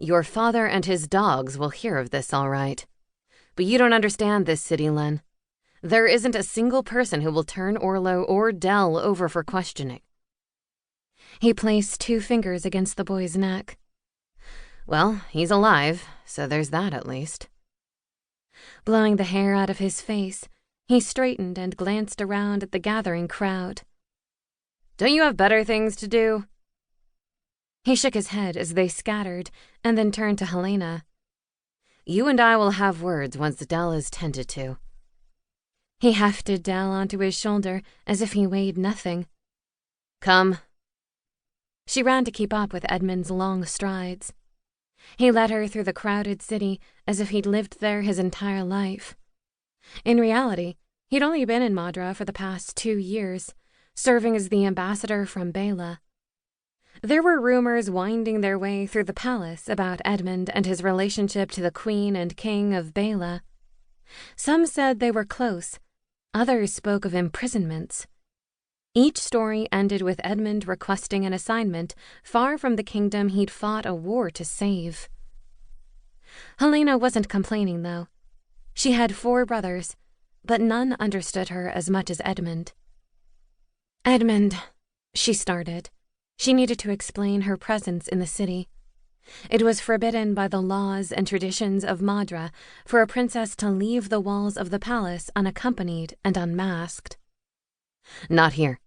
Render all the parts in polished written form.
Your father and his dogs will hear of this, all right. But you don't understand this city, Lynn. There isn't a single person who will turn Orlo or Dell over for questioning." He placed 2 fingers against the boy's neck. "Well, he's alive, so there's that at least." Blowing the hair out of his face, he straightened and glanced around at the gathering crowd. "Don't you have better things to do?" He shook his head as they scattered, and then turned to Helena. "You and I will have words once Dell is tended to." He hefted Dell onto his shoulder as if he weighed nothing. "Come." She ran to keep up with Edmund's long strides. He led her through the crowded city as if he'd lived there his entire life. In reality, he'd only been in Madra for the past 2 years, serving as the ambassador from Bela. There were rumors winding their way through the palace about Edmund and his relationship to the queen and king of Bela. Some said they were close, others spoke of imprisonments. Each story ended with Edmund requesting an assignment far from the kingdom he'd fought a war to save. Helena wasn't complaining, though. She had 4 brothers, but none understood her as much as Edmund. "Edmund," she started. She needed to explain her presence in the city. It was forbidden by the laws and traditions of Madra for a princess to leave the walls of the palace unaccompanied and unmasked. "Not here."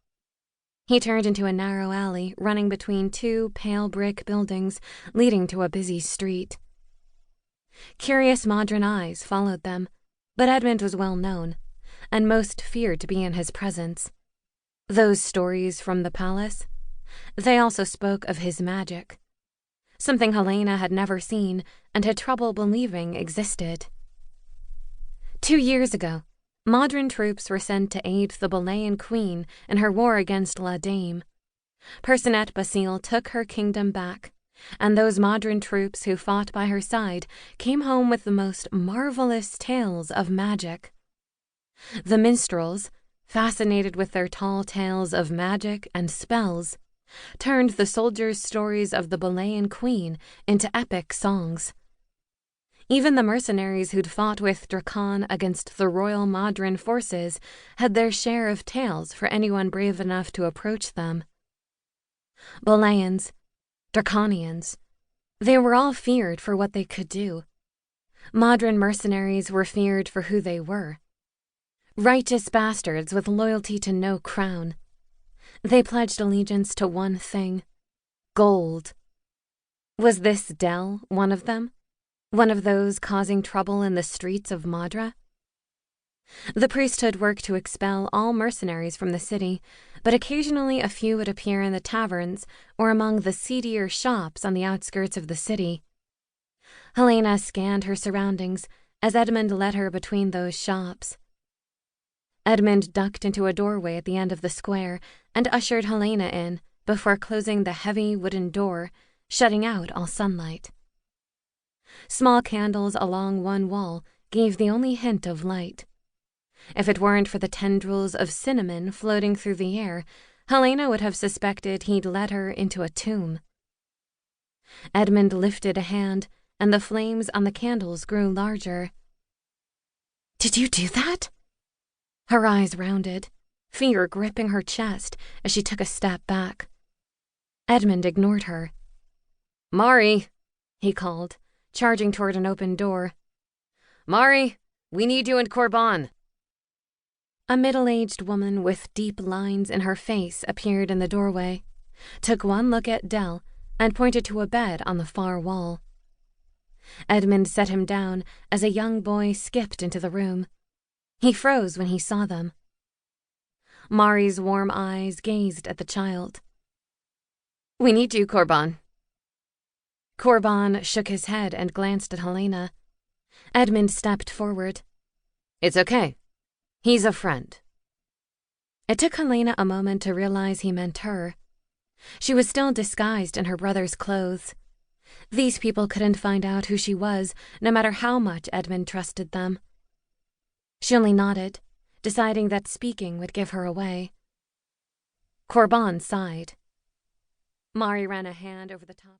He turned into a narrow alley running between 2 pale brick buildings leading to a busy street. Curious Madran eyes followed them, but Edmund was well known, and most feared to be in his presence. Those stories from the palace, they also spoke of his magic, something Helena had never seen and had trouble believing existed. 2 years ago, Madran troops were sent to aid the Balayan queen in her war against La Dame. Persinet Basil took her kingdom back, and those Madran troops who fought by her side came home with the most marvelous tales of magic. The minstrels, fascinated with their tall tales of magic and spells, turned the soldiers' stories of the Balayan queen into epic songs. Even the mercenaries who'd fought with Drakan against the royal Madran forces had their share of tales for anyone brave enough to approach them. Balayans, Draconians, they were all feared for what they could do. Madran mercenaries were feared for who they were. Righteous bastards with loyalty to no crown. They pledged allegiance to one thing: gold. Was this Dell one of them? One of those causing trouble in the streets of Madra? The priesthood worked to expel all mercenaries from the city, but occasionally a few would appear in the taverns or among the seedier shops on the outskirts of the city. Helena scanned her surroundings as Edmund led her between those shops. Edmund ducked into a doorway at the end of the square and ushered Helena in before closing the heavy wooden door, shutting out all sunlight. Small candles along one wall gave the only hint of light. If it weren't for the tendrils of cinnamon floating through the air, Helena would have suspected he'd led her into a tomb. Edmund lifted a hand, and the flames on the candles grew larger. "Did you do that?" Her eyes rounded, fear gripping her chest as she took a step back. Edmund ignored her. "Mari," he called, charging toward an open door. "Mari, we need you and Korban." A middle-aged woman with deep lines in her face appeared in the doorway, took one look at Dell, and pointed to a bed on the far wall. Edmund set him down as a young boy skipped into the room. He froze when he saw them. Mari's warm eyes gazed at the child. "We need you, Korban." Korban shook his head and glanced at Helena. Edmund stepped forward. "It's okay. He's a friend." It took Helena a moment to realize he meant her. She was still disguised in her brother's clothes. These people couldn't find out who she was, no matter how much Edmund trusted them. She only nodded, deciding that speaking would give her away. Korban sighed. Mari ran a hand over the top.